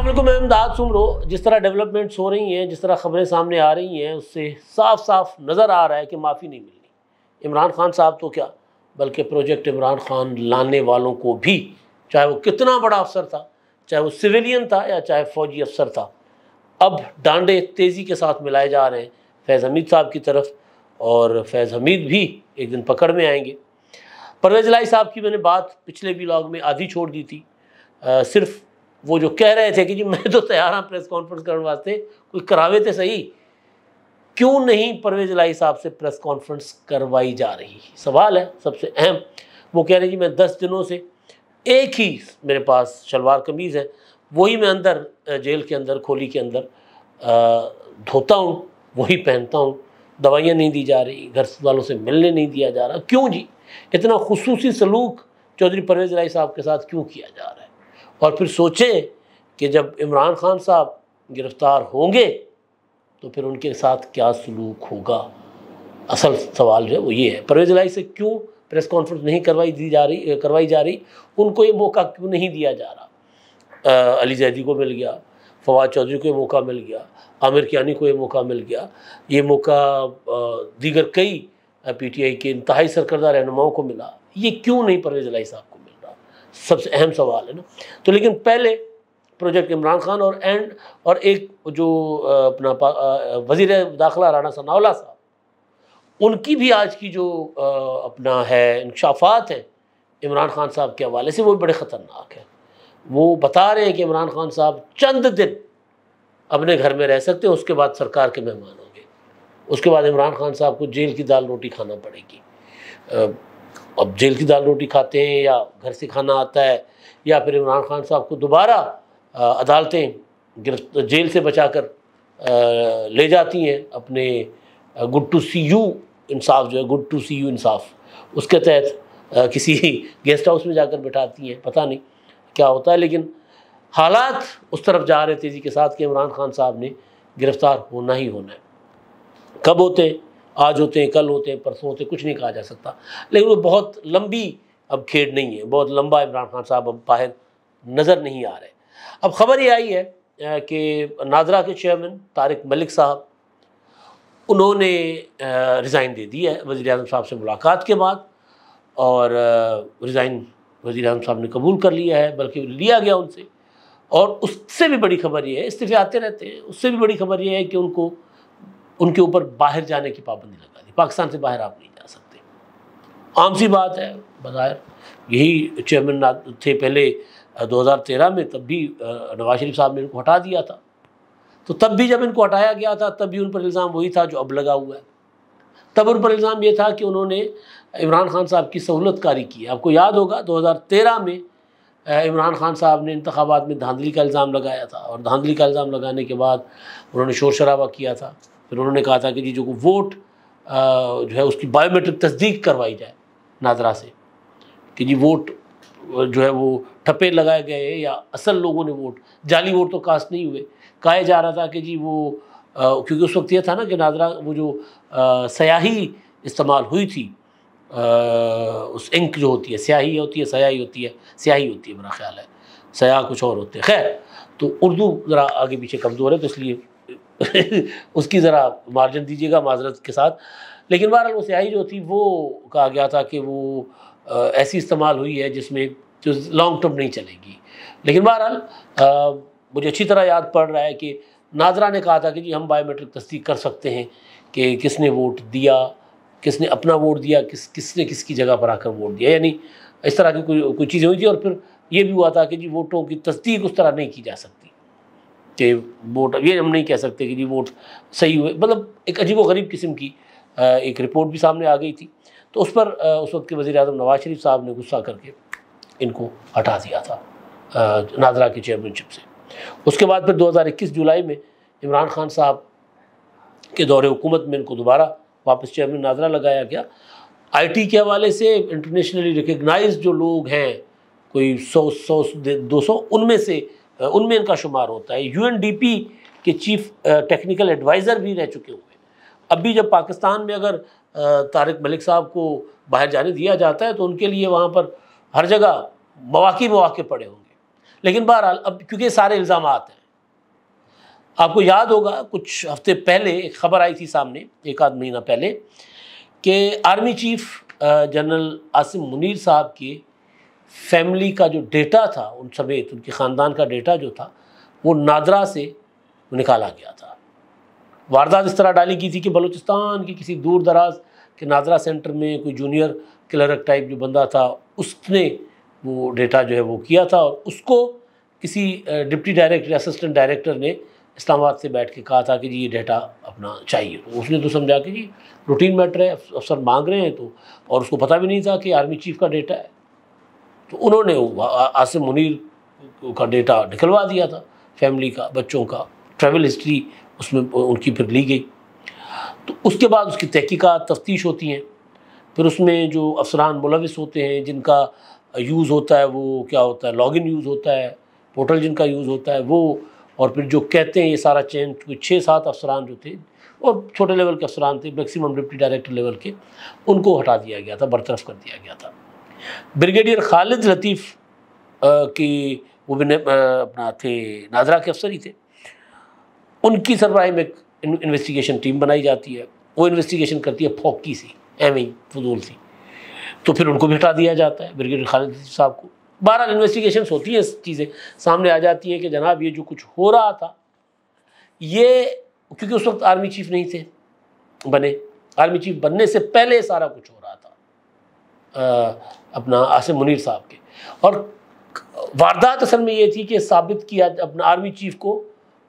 علیکم، میں امداد سمرو۔ جس طرح ڈیولپمنٹس ہو رہی ہیں، جس طرح خبریں سامنے آ رہی ہیں، اس سے صاف صاف نظر آ رہا ہے کہ معافی نہیں ملنی۔ عمران خان صاحب تو کیا، بلکہ پروجیکٹ عمران خان لانے والوں کو بھی، چاہے وہ کتنا بڑا افسر تھا، چاہے وہ سویلین تھا یا چاہے فوجی افسر تھا، اب ڈانڈے تیزی کے ساتھ ملائے جا رہے ہیں فیض حمید صاحب کی طرف، اور فیض حمید بھی ایک دن پکڑ میں آئیں گے۔ پرویز الہی صاحب کی میں نے بات پچھلے ویلاگ میں آدھی چھوڑ دی تھی، صرف وہ جو کہہ رہے تھے کہ جی میں تو تیار ہوں پریس کانفرنس کرنے واسطے، کوئی کراوے تھے صحیح، کیوں نہیں پرویز الہی صاحب سے پریس کانفرنس کروائی جا رہی؟ سوال ہے سب سے اہم۔ وہ کہہ رہے ہیں جی میں 10 دنوں سے ایک ہی میرے پاس شلوار قمیض ہے، وہی میں اندر جیل کے اندر کھولی کے اندر دھوتا ہوں، وہی پہنتا ہوں، دوائیاں نہیں دی جا رہی، گھر والوں سے ملنے نہیں دیا جا رہا۔ کیوں جی اتنا خصوصی سلوک چودھری پرویز الہی صاحب کے ساتھ کیوں کیا جا رہا ہے؟ اور پھر سوچیں کہ جب عمران خان صاحب گرفتار ہوں گے تو پھر ان کے ساتھ کیا سلوک ہوگا؟ اصل سوال جو ہے وہ یہ ہے، پرویز الہی سے کیوں پریس کانفرنس نہیں کروائی جا رہی؟ ان کو یہ موقع کیوں نہیں دیا جا رہا؟ علی زیدی کو مل گیا، فواد چودھری کو یہ موقع مل گیا، عامر کیانی کو یہ موقع مل گیا، یہ موقع دیگر کئی پی ٹی آئی کے انتہائی سرکردہ رہنماؤں کو ملا، یہ کیوں نہیں پرویز الہی صاحب کو مل رہا؟ سب سے اہم سوال ہے نا۔ تو لیکن پہلے پروجیکٹ عمران خان اور ایک جو اپنا وزیر داخلہ رانا ثناءاللہ صاحب، ان کی بھی آج کی جو اپنا ہے انکشافات ہیں عمران خان صاحب کے حوالے سے، وہ بھی بڑے خطرناک ہیں۔ وہ بتا رہے ہیں کہ عمران خان صاحب چند دن اپنے گھر میں رہ سکتے ہیں، اس کے بعد سرکار کے مہمان ہوں گے، اس کے بعد عمران خان صاحب کو جیل کی دال روٹی کھانا پڑے گی۔ اب جیل کی دال روٹی کھاتے ہیں یا گھر سے کھانا آتا ہے، یا پھر عمران خان صاحب کو دوبارہ عدالتیں جیل سے بچا کر لے جاتی ہیں اپنے گڈ ٹو سی یو انصاف، جو ہے گڈ ٹو سی یو انصاف، اس کے تحت کسی گیسٹ ہاؤس میں جا کر بٹھاتی ہیں، پتہ نہیں کیا ہوتا ہے۔ لیکن حالات اس طرف جا رہے تیزی کے ساتھ کہ عمران خان صاحب نے گرفتار ہونا ہی ہونا ہے۔ کب ہوتے ہیں؟ آج ہوتے ہیں، کل ہوتے ہیں، پرسوں ہوتے ہیں، کچھ نہیں کہا جا سکتا۔ لیکن وہ بہت لمبی اب کھیڈ نہیں ہے، بہت لمبا عمران خان صاحب اب باہر نظر نہیں آ رہے۔ اب خبر یہ آئی ہے کہ ناظرہ کے چیئرمین طارق ملک صاحب، انہوں نے ریزائن دے دی ہے وزیر اعظم صاحب سے ملاقات کے بعد، اور ریزائن وزیر اعظم صاحب نے قبول کر لیا ہے، بلکہ لیا گیا ان سے۔ اور اس سے بھی بڑی خبر یہ ہے، استعفے آتے رہتے ہیں، اس سے بھی بڑی خبر یہ ہے کہ ان کے اوپر باہر جانے کی پابندی لگا دی، پاکستان سے باہر آپ نہیں جا سکتے۔ عام سی بات ہے، بظاہر یہی چیئرمین تھے پہلے 2013 میں، تب بھی نواز شریف صاحب نے ان کو ہٹا دیا تھا، تو تب بھی جب ان کو ہٹایا گیا تھا تب بھی ان پر الزام وہی تھا جو اب لگا ہوا ہے۔ تب ان پر الزام یہ تھا کہ انہوں نے عمران خان صاحب کی سہولت کاری کی۔ آپ کو یاد ہوگا 2013 میں عمران خان صاحب نے انتخابات میں دھاندلی کا الزام لگایا تھا، اور دھاندلی کا الزام لگانے کے بعد انہوں نے شور شرابہ کیا تھا۔ پھر انہوں نے کہا تھا کہ جی جو ووٹ جو ہے اس کی بائیو میٹرک تصدیق کروائی جائے ناظرہ سے، کہ جی ووٹ جو ہے وہ ٹھپے لگائے گئے یا اصل لوگوں نے ووٹ، جعلی ووٹ تو کاسٹ نہیں ہوئے۔ کہا جا رہا تھا کہ جی وہ کیونکہ اس وقت یہ تھا نا کہ ناظرہ وہ جو سیاہی استعمال ہوئی تھی، اس انک جو ہوتی ہے، سیاہی ہوتی ہے، سیاہی ہوتی ہے، سیاہی ہوتی ہے میرا خیال ہے، سیاہ کچھ اور ہوتے ہیں۔ خیر، تو اردو ذرا آگے پیچھے کمزور ہے، تو اس لیے اس کی ذرا مارجن دیجیے گا معذرت کے ساتھ۔ لیکن بہرحال وہ سیاہی جو تھی وہ کہا گیا تھا کہ وہ ایسی استعمال ہوئی ہے جس میں جو لانگ ٹرم نہیں چلے گی۔ لیکن بہرحال مجھے اچھی طرح یاد پڑ رہا ہے کہ ناظرہ نے کہا تھا کہ جی ہم بائیو میٹرک تصدیق کر سکتے ہیں کہ کس نے ووٹ دیا، کس نے اپنا ووٹ دیا، کس نے کس کی جگہ پر آ کر ووٹ دیا، یعنی اس طرح کی کوئی چیزیں ہوئی تھی۔ اور پھر یہ بھی ہوا تھا کہ جی ووٹوں کی تصدیق اس طرح نہیں کی جا سکتی کہ ووٹ، یہ ہم نہیں کہہ سکتے کہ جی ووٹ صحیح ہوئے، مطلب ایک عجیب و غریب قسم کی ایک رپورٹ بھی سامنے آ گئی تھی۔ تو اس پر اس وقت کے وزیر اعظم نواز شریف صاحب نے غصہ کر کے ان کو ہٹا دیا تھا ناظرہ کی چیئرمین شپ سے۔ اس کے بعد پھر 2021 جولائی میں عمران خان صاحب کے دور حکومت میں ان کو دوبارہ واپس چیئرمین ناظرہ لگایا گیا۔ آئی ٹی کے حوالے سے انٹرنیشنلی ریکگنائزڈ جو لوگ ہیں، کوئی 100-200، ان میں ان کا شمار ہوتا ہے۔ یو این ڈی پی کے چیف ٹیکنیکل ایڈوائزر بھی رہ چکے ہوئے۔ اب بھی جب پاکستان میں اگر طارق ملک صاحب کو باہر جانے دیا جاتا ہے تو ان کے لیے وہاں پر ہر جگہ مواقع پڑے ہوں گے۔ لیکن بہرحال اب کیونکہ سارے الزامات ہیں، آپ کو یاد ہوگا کچھ ہفتے پہلے ایک خبر آئی تھی سامنے، ایک آدھ مہینہ پہلے، کہ army chief general Asim Munir صاحب کی فیملی کا جو ڈیٹا تھا، ان سمیت ان کے خاندان کا ڈیٹا جو تھا، وہ نادرا سے نکالا گیا تھا۔ واردات اس طرح ڈالی کی تھی کہ بلوچستان کی کسی دور دراز کے نادرا سینٹر میں کوئی جونیئر کلرک ٹائپ جو بندہ تھا، اس نے وہ ڈیٹا جو ہے وہ کیا تھا، اور اس کو کسی ڈپٹی ڈائریکٹر، اسسٹنٹ ڈائریکٹر نے اسلام آباد سے بیٹھ کے کہا تھا کہ جی یہ ڈیٹا اپنا چاہیے۔ تو اس نے تو سمجھا کہ جی روٹین میٹر ہے، افسر مانگ رہے ہیں، تو اور اس کو پتہ بھی نہیں تھا کہ آرمی چیف کا ڈیٹا ہے، تو انہوں نے عاصم منیر کا ڈیٹا نکلوا دیا تھا، فیملی کا، بچوں کا، ٹریول ہسٹری اس میں ان کی پھر لی گئی۔ تو اس کے بعد اس کی تحقیقات، تفتیش ہوتی ہیں، پھر اس میں جو افسران ملوث ہوتے ہیں، جن کا یوز ہوتا ہے وہ کیا ہوتا ہے، لاگ ان یوز ہوتا ہے، پورٹل جن کا یوز ہوتا ہے وہ، اور پھر جو کہتے ہیں یہ سارا چین، 6-7 افسران جو تھے اور چھوٹے لیول کے افسران تھے، میکسیمم ڈپٹی ڈائریکٹر لیول کے، ان کو ہٹا دیا گیا تھا، برطرف کر دیا گیا تھا۔ بریگیڈیئر خالد لطیف کی وہ بھی اپنا تھے، ناظرہ کے افسر ہی تھے، ان کی سربراہی میں انویسٹیگیشن ٹیم بنائی جاتی ہے، وہ انویسٹیگیشن کرتی ہے، پھوکی سی، ایویں ہی فضول سی، تو پھر ان کو بھی ہٹا دیا جاتا ہے، بریگیڈیئر خالد لطیف صاحب کو۔ بہرحال انویسٹیگیشنس ہوتی ہیں، چیزیں سامنے آ جاتی ہیں کہ جناب یہ جو کچھ ہو رہا تھا، یہ کیونکہ اس وقت آرمی چیف نہیں تھے بنے، آرمی چیف بننے سے پہلے سارا کچھ ہو رہا تھا اپنا عاصم منیر صاحب کے، اور واردات اصل میں یہ تھی کہ ثابت کیا اپنا آرمی چیف کو،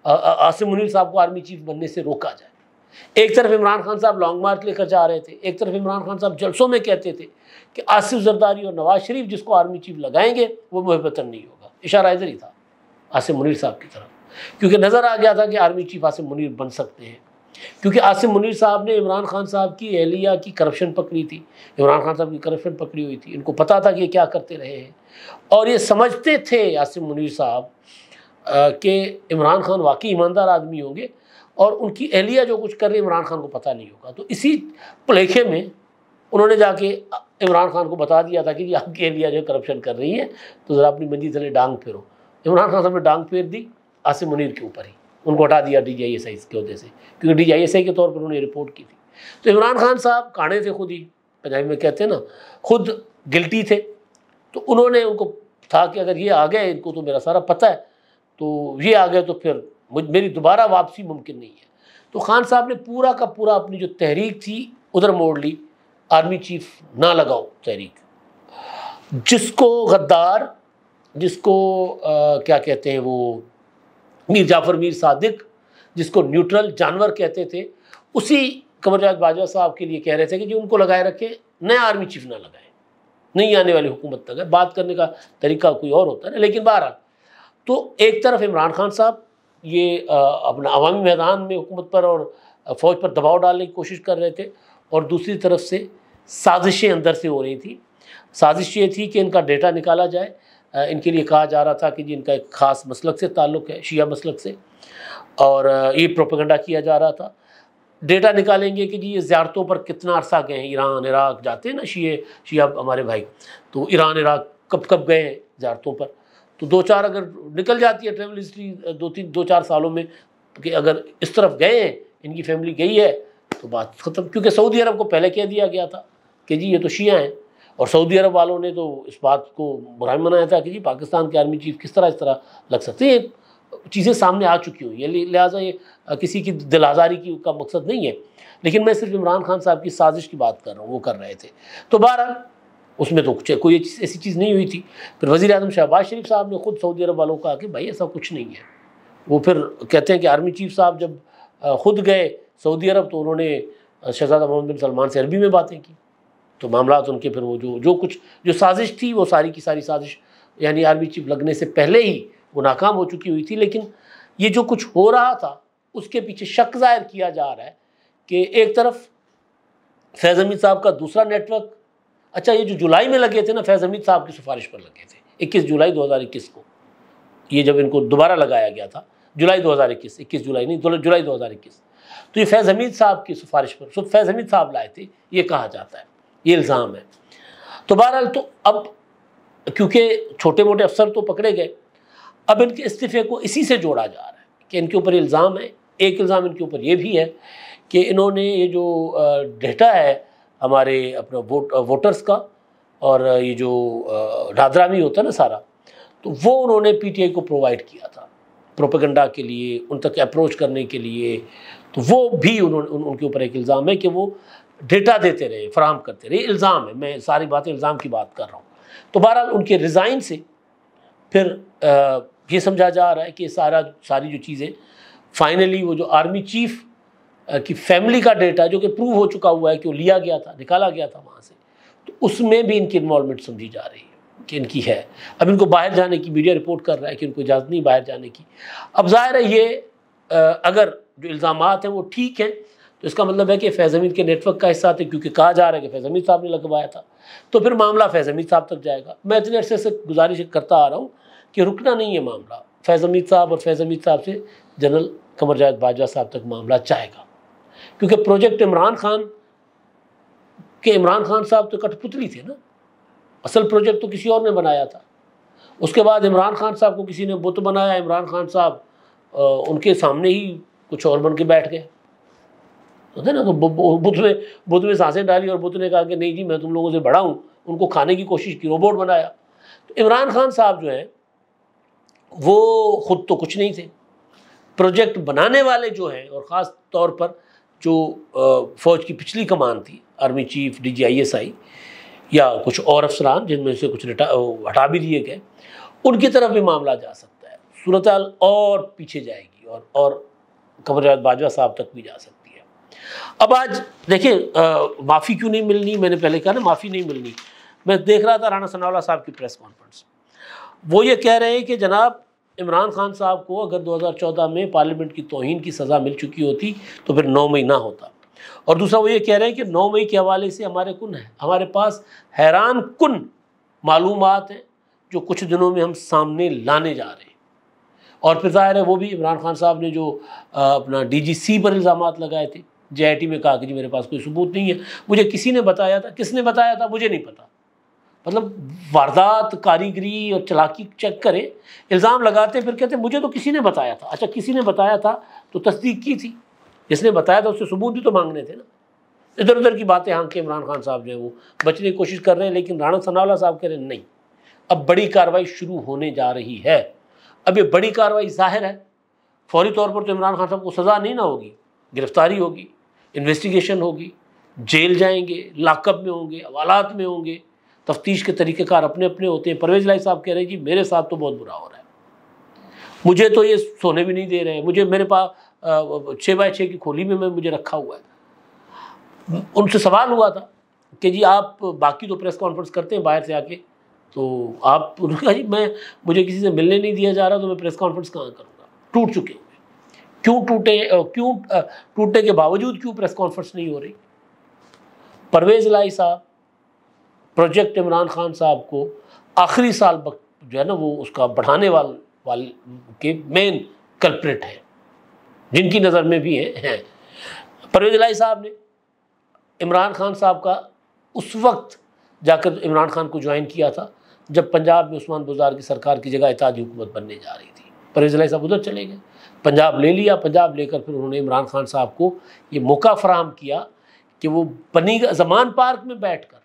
عاصم منیر صاحب کو آرمی چیف بننے سے روکا جائے۔ ایک طرف عمران خان صاحب لانگ مارچ لے کر جا رہے تھے، ایک طرف عمران خان صاحب جلسوں میں کہتے تھے کہ آصف زرداری اور نواز شریف جس کو آرمی چیف لگائیں گے وہ محب وطن نہیں ہوگا، اشارہ ادھر ہی تھا عاصم منیر صاحب کی طرف، کیونکہ نظر آ گیا تھا کہ آرمی چیف عاصم منیر بن سکتے ہیں، کیونکہ عاصم منیر صاحب نے عمران خان صاحب کی اہلیہ کی کرپشن پکڑی تھی، عمران خان صاحب کی کرپشن پکڑی ہوئی تھی، ان کو پتہ تھا کہ یہ کیا کرتے رہے ہیں، اور یہ سمجھتے تھے عاصم منیر صاحب کہ عمران خان واقعی ایماندار آدمی ہوں گے، اور ان کی اہلیہ جو کچھ کر رہی عمران خان کو پتہ نہیں ہوگا۔ تو اسی پلیکھے میں انہوں نے جا کے عمران خان کو بتا دیا تھا کہ جی آپ کی اہلیہ جو کرپشن کر رہی ہے تو ذرا اپنی منجی تلے ڈانگ پھیرو۔ عمران خان صاحب نے ڈانگ پھیر دی عاصم منیر کے اوپر ہی، ان کو ہٹا دیا DGISI کے عہدے سے، کیونکہ DGISI کے طور پر انہوں نے رپورٹ کی تھی۔ تو عمران خان صاحب کاڑے تھے، خود ہی پنجابی میں کہتے ہیں نا، خود گلٹی تھے، تو انہوں نے ان کو تھا کہ اگر یہ آ گئے، ان کو تو میرا سارا پتہ ہے، تو یہ آ گئے تو پھر میری دوبارہ واپسی ممکن نہیں ہے۔ تو خان صاحب نے پورا کا پورا اپنی جو تحریک تھی ادھر موڑ لی، آرمی چیف نہ لگاؤ تحریک، جس کو غدار، جس کو کیا کہتے ہیں وہ میر جعفر میر صادق، جس کو نیوٹرل جانور کہتے تھے، اسی قمر جاوید باجوہ صاحب کے لیے کہہ رہے تھے کہ جی ان کو لگائے رکھے، نیا آرمی چیف نہ لگائیں، نہیں آنے والی حکومت تک ہے، بات کرنے کا طریقہ کوئی اور ہوتا ہے نا۔ لیکن بہرحال تو ایک طرف عمران خان صاحب یہ اپنا عوامی میدان میں حکومت پر اور فوج پر دباؤ ڈالنے کی کوشش کر رہے تھے، اور دوسری طرف سے سازشیں اندر سے ہو رہی تھیں۔ سازش یہ تھی کہ ان کا ڈیٹا نکالا جائے، ان کے لیے کہا جا رہا تھا کہ جی ان کا ایک خاص مسلک سے تعلق ہے، شیعہ مسلک سے، اور یہ پروپیگنڈا کیا جا رہا تھا، ڈیٹا نکالیں گے کہ جی یہ زیارتوں پر کتنا عرصہ گئے ہیں، ایران عراق جاتے ہیں نا شیعہ ہمارے بھائی، تو ایران عراق کب گئے ہیں زیارتوں پر، تو 2-4 اگر نکل جاتی ہے ٹریول ہسٹری 2-4 سالوں میں کہ اگر اس طرف گئے ہیں، ان کی فیملی گئی ہے، تو بات ختم۔ کیونکہ سعودی عرب کو پہلے کہہ دیا گیا تھا کہ جی یہ تو شیعہ ہیں، اور سعودی عرب والوں نے تو اس بات کو برائے منایا تھا کہ جی پاکستان کے آرمی چیف کس طرح لگ سکتے ہیں، چیزیں سامنے آ چکی ہوئی ہیں، لہٰذا یہ کسی کی دل آزاری کا مقصد نہیں ہے، لیکن میں صرف عمران خان صاحب کی سازش کی بات کر رہا ہوں، وہ کر رہے تھے۔ تو بہرحال اس میں تو کوئی ایسی چیز نہیں ہوئی تھی۔ پھر وزیر اعظم شہباز شریف صاحب نے خود سعودی عرب والوں کو کہا کہ بھائی ایسا کچھ نہیں ہے۔ وہ پھر کہتے ہیں کہ آرمی چیف صاحب جب خود گئے سعودی عرب تو انہوں نے شہزادہ محمد بن سلمان سے عربی میں باتیں کی، تو معاملات ان کے پھر وہ جو سازش تھی وہ ساری کی ساری سازش، یعنی آرمی چیف لگنے سے پہلے ہی وہ ناکام ہو چکی ہوئی تھی۔ لیکن یہ جو کچھ ہو رہا تھا اس کے پیچھے شک ظاہر کیا جا رہا ہے کہ ایک طرف فیض حمید صاحب کا دوسرا نیٹ ورک، اچھا یہ جو جولائی میں لگے تھے نا، فیض حمید صاحب کی سفارش پر لگے تھے 21 جولائی 2021 کو، یہ جب ان کو دوبارہ لگایا گیا تھا جولائی 2021، 21 جولائی نہیں، جولائی 2021، تو یہ فیض حمید صاحب کی سفارش پر فیض حمید صاحب لائے تھے، یہ کہا جاتا ہے، یہ الزام ہے۔ تو بہرحال تو اب کیونکہ چھوٹے موٹے افسر تو پکڑے گئے، اب ان کے استعفے کو اسی سے جوڑا جا رہا ہے کہ ان کے اوپر الزام ہے. ایک الزام ان کے اوپر یہ بھی ہے کہ انہوں نے یہ جو ڈیٹا ہے ہمارے اپنا ووٹرز کا اور یہ جو نادرامی ہوتا ہے نا سارا، تو وہ انہوں نے پی ٹی آئی کو پرووائڈ کیا تھا پروپیگنڈا کے لیے، ان تک اپروچ کرنے کے لیے. تو وہ بھی ان کے اوپر ایک الزام ہے کہ وہ ڈیٹا دیتے رہے، فراہم کرتے رہے. الزام ہے، میں ساری باتیں الزام کی بات کر رہا ہوں. تو بہرحال ان کے ریزائن سے پھر یہ سمجھا جا رہا ہے کہ ساری جو چیزیں فائنلی وہ جو آرمی چیف کی فیملی کا ڈیٹا جو کہ پروو ہو چکا ہوا ہے کہ وہ لیا گیا تھا، نکالا گیا تھا وہاں سے، تو اس میں بھی ان کی انوالومنٹ سمجھی جا رہی ہے کہ ان کی ہے. اب ان کو باہر جانے کی میڈیا رپورٹ کر رہا ہے کہ ان کو اجازت نہیں باہر جانے کی. اب ظاہر ہے یہ اگر جو الزامات ہیں وہ ٹھیک ہیں تو اس کا مطلب ہے کہ فیض حمید کے نیٹ ورک کا حصہ تھے، کیونکہ کہا جا رہا ہے کہ فیض حمید صاحب نے لگوایا تھا، تو پھر معاملہ فیض حمید صاحب تک جائے گا. میں اتنے عرصے سے گزارش کرتا آ رہا ہوں کہ رکنا نہیں ہے معاملہ. فیض حمید صاحب اور فیض حمید صاحب سے جنرل قمر جاوید باجوہ صاحب تک معاملہ جائے گا، کیونکہ پروجیکٹ عمران خان کہ عمران خان صاحب تو کٹ پتلی تھے نا. اصل پروجیکٹ تو کسی اور نے بنایا تھا. اس کے بعد عمران خان صاحب کو کسی نے بت بنایا، عمران خان صاحب ان کے سامنے ہی کچھ اور بن کے بیٹھ گئے ہے نا. تو بت میں سانسیں ڈالی اور بت نے کہا کہ نہیں جی میں تم لوگوں سے بڑا ہوں، ان کو کھانے کی کوشش کی، روبوٹ بنایا. تو عمران خان صاحب جو ہیں وہ خود تو کچھ نہیں تھے. پروجیکٹ بنانے والے جو ہیں، اور خاص طور پر جو فوج کی پچھلی کمان تھی، army chief, D G I S I یا کچھ اور افسران جن میں سے کچھ ہٹا بھی دیے گئے، ان کی طرف بھی معاملہ جا سکتا ہے. صورتحال اور پیچھے جائے گی اور قمر جاوید باجوہ صاحب تک بھی جا سکتی ہے. اب آج دیکھیں معافی کیوں نہیں ملنی، میں نے پہلے کہا نا معافی نہیں ملنی. میں دیکھ رہا تھا رانا ثناء اللہ صاحب کی پریس کانفرنس، وہ یہ کہہ رہے ہیں کہ جناب عمران خان صاحب کو اگر 2014 میں پارلیمنٹ کی توہین کی سزا مل چکی ہوتی تو پھر 9 مئی نہ ہوتا. اور دوسرا وہ یہ کہہ رہے ہیں کہ 9 مئی کے حوالے سے ہمارے پاس حیران کن معلومات ہیں جو کچھ دنوں میں ہم سامنے لانے جا رہے ہیں. اور پھر ظاہر ہے وہ بھی عمران خان صاحب نے جو اپنا ڈی جی سی پر الزامات لگائے تھے، جے آئی ٹی میں کہا کہ جی میرے پاس کوئی ثبوت نہیں ہے، مجھے کسی نے بتایا تھا. کس نے بتایا تھا مجھے نہیں پتا. مطلب واردات، کاریگری اور چلاکی چیک کریں، الزام لگاتے پھر کہتے مجھے تو کسی نے بتایا تھا. اچھا کسی نے بتایا تھا تو تصدیق کی تھی، جس نے بتایا تھا اس سے ثبوت بھی تو مانگنے تھے نا. ادھر ادھر کی باتیں ہاں کہ عمران خان صاحب جو ہیں وہ بچنے کی کوشش کر رہے ہیں، لیکن رانا ثناء اللہ صاحب کہہ رہے ہیں نہیں، اب بڑی کارروائی شروع ہونے جا رہی ہے. اب یہ بڑی کارروائی ظاہر ہے فوری طور پر تو عمران خان صاحب کو سزا نہیں نہ ہوگی، گرفتاری ہوگی، انویسٹیگیشن ہوگی، جیل جائیں گے، لاک اپ میں ہوں گے، حوالات میں ہوں گے. تفتیش کے طریقہ کار اپنے اپنے ہوتے ہیں. پرویز الہی صاحب کہہ رہے ہیں جی میرے ساتھ تو بہت برا ہو رہا ہے، مجھے تو یہ سونے بھی نہیں دے رہے ہیں، میرے پاس 6x6 کی کھولی میں مجھے رکھا ہوا ہے. ان سے سوال ہوا تھا کہ جی آپ باقی تو پریس کانفرنس کرتے ہیں باہر سے آ کے، تو آپ انہوں نے کہا جی مجھے کسی سے ملنے نہیں دیا جا رہا تو میں پریس کانفرنس کہاں کروں گا. ٹوٹ چکے ہوئے، کیوں ٹوٹنے کے باوجود کیوں پریس کانفرنس نہیں ہو رہی. پرویز الہی صاحب پروجیکٹ عمران خان صاحب کو آخری سال جو ہے نا وہ اس کا بڑھانے والے کے مین کلپریٹ ہیں، جن کی نظر میں بھی ہیں. پرویز الہی صاحب نے عمران خان صاحب کا اس وقت جا کر عمران خان کو جوائن کیا تھا جب پنجاب میں عثمان بزدار کی سرکار کی جگہ اتحادی حکومت بننے جا رہی تھی. پرویز الہی صاحب ادھر چلے گئے، پنجاب لے لیا. پنجاب لے کر پھر انہوں نے عمران خان صاحب کو یہ موقع فراہم کیا کہ وہ زمان پارک میں بیٹھ کر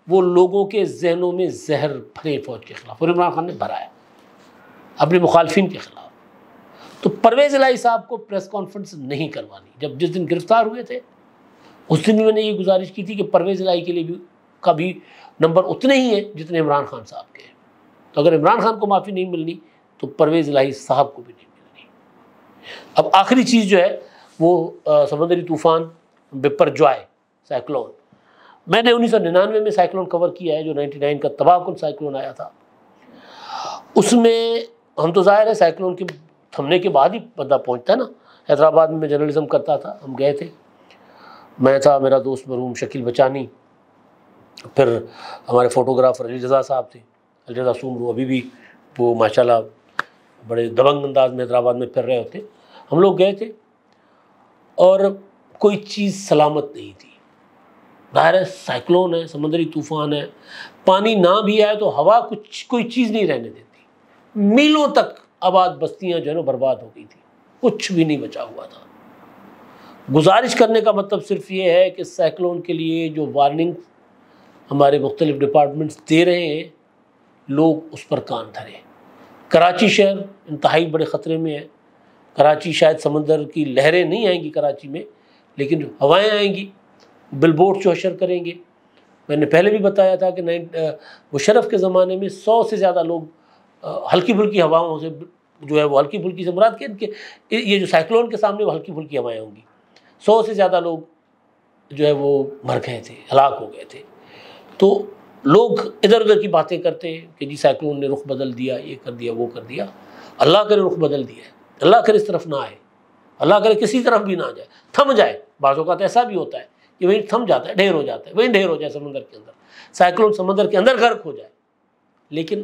وہ لوگوں کے ذہنوں میں زہر بھرے فوج کے خلاف، اور عمران خان نے بھرایا اپنے مخالفین کے خلاف. تو پرویز الہی صاحب کو پریس کانفرنس نہیں کروانی. جس دن گرفتار ہوئے تھے اس دن میں نے یہ گزارش کی تھی کہ پرویز الہی کے لیے بھی کا بھی نمبر اتنے ہی ہیں جتنے عمران خان صاحب کے ہیں. تو اگر عمران خان کو معافی نہیں ملنی تو پرویز الہی صاحب کو بھی نہیں ملنی. اب آخری چیز جو ہے وہ سمندری طوفان بپر جوائے سائیکلون. میں نے 1999 میں سائیکلون کور کیا ہے جو 99 کا تباہ کن سائیکلون آیا تھا. اس میں ہم تو ظاہر ہے سائیکلون کے تھمنے کے بعد ہی بندہ پہنچتا ہے نا. حیدرآباد میں جرنلزم کرتا تھا، ہم گئے تھے، میں تھا، میرا دوست مرحوم شکیل بچانی، پھر ہمارے فوٹوگرافر علی رضا صاحب تھے، علی رضا سومرو، ابھی بھی وہ ماشاءاللہ بڑے دبنگ انداز میں حیدرآباد میں پھر رہے ہوتے. ہم لوگ گئے تھے اور کوئی چیز سلامت نہیں تھی. ظاہر ہے سائیکلون ہے، سمندری طوفان ہے، پانی نہ بھی آئے تو ہوا کوئی چیز نہیں رہنے دیتی. میلوں تک آباد بستیاں جو ہے نا برباد ہو گئی تھی، کچھ بھی نہیں بچا ہوا تھا۔ گزارش کرنے کا مطلب صرف یہ ہے کہ سائیکلون کے لیے جو وارننگ ہمارے مختلف ڈپارٹمنٹس دے رہے ہیں، لوگ اس پر کان دھریں۔ کراچی شہر انتہائی بڑے خطرے میں ہے۔ کراچی شاید سمندر کی لہریں نہیں آئیں گی کراچی میں، لیکن ہوائیں آئیں گی، بل بورڈ جو حشر کریں گے۔ میں نے پہلے بھی بتایا تھا کہ مشرف کے زمانے میں 100 سے زیادہ لوگ ہلکی پھلکی ہواؤں سے جو ہے وہ ہلکی پھلکی سے مراد کہ یہ جو سائیکلون کے سامنے وہ ہلکی پھلکی ہوائیں ہوں گی، 100 سے زیادہ لوگ جو ہے وہ مر گئے تھے، ہلاک ہو گئے تھے۔ تو لوگ ادھر ادھر کی باتیں کرتے ہیں کہ جی سائیکلون نے رخ بدل دیا، یہ کر دیا، وہ کر دیا۔ اللہ کرے رخ بدل دیا ہے، اللہ کرے اس طرف نہ آئے، اللہ کرے کسی طرف بھی نہ جائے، تھم جائے۔ بعض اوقات ایسا بھی ہوتا ہے کہ وہیں تھم جاتا ہے، ڈھیر ہو جاتا ہے، وہیں ڈھیر ہو جائے سمندر کے اندر، سائیکلون سمندر کے اندر غرق ہو جائے۔ لیکن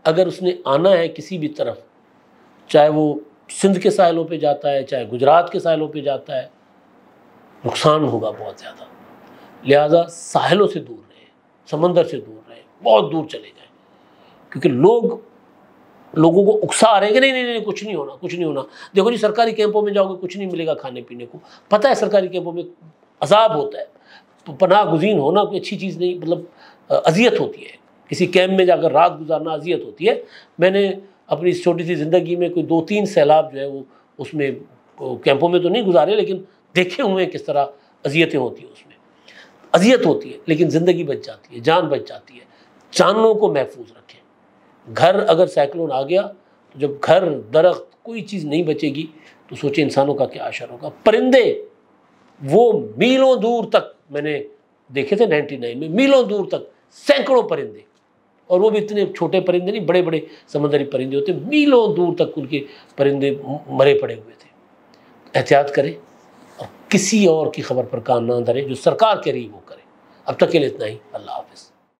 اگر اس نے آنا ہے کسی بھی طرف، چاہے وہ سندھ کے ساحلوں پہ جاتا ہے، چاہے گجرات کے ساحلوں پہ جاتا ہے، نقصان ہوگا بہت زیادہ۔ لہٰذا ساحلوں سے دور رہیں، سمندر سے دور رہیں، بہت دور چلے جائیں، کیونکہ لوگوں کو اکسا رہے ہیں کہ نہیں نہیں نہیں کچھ نہیں ہونا، کچھ نہیں ہونا۔ دیکھو جی سرکاری کیمپوں میں جاؤ گے کچھ نہیں ملے گا کھانے پینے کو، پتہ ہے سرکاری کیمپوں میں عذاب ہوتا ہے، پناہ گزین ہونا کوئی اچھی چیز نہیں، مطلب اذیت ہوتی ہے، کسی کیمپ میں جا کر رات گزارنا اذیت ہوتی ہے۔ میں نے اپنی اس چھوٹی سی زندگی میں کوئی 2-3 سیلاب جو ہے وہ اس میں کیمپوں میں تو نہیں گزارے، لیکن دیکھے ہوئے کس طرح اذیتیں ہوتی ہیں، اس میں اذیت ہوتی ہے، لیکن زندگی بچ جاتی ہے، جان بچ جاتی ہے۔ جانوں کو محفوظ رکھیں۔ گھر اگر سائیکلون آ گیا تو جب گھر درخت کوئی چیز نہیں بچے گی تو سوچیں انسانوں کا کیا حشر ہوگا۔ پرندے وہ میلوں دور تک میں نے دیکھے تھے 99 میں، میلوں دور تک سینکڑوں پرندے، اور وہ بھی اتنے چھوٹے پرندے نہیں، بڑے بڑے سمندری پرندے ہوتے، میلوں دور تک ان کے پرندے مرے پڑے ہوئے تھے۔ احتیاط کریں اور کسی اور کی خبر پر کان نہ دھریں، جو سرکار کہہ رہی وہ کریں۔ اب تک کے لیے اتنا ہی، اللہ حافظ۔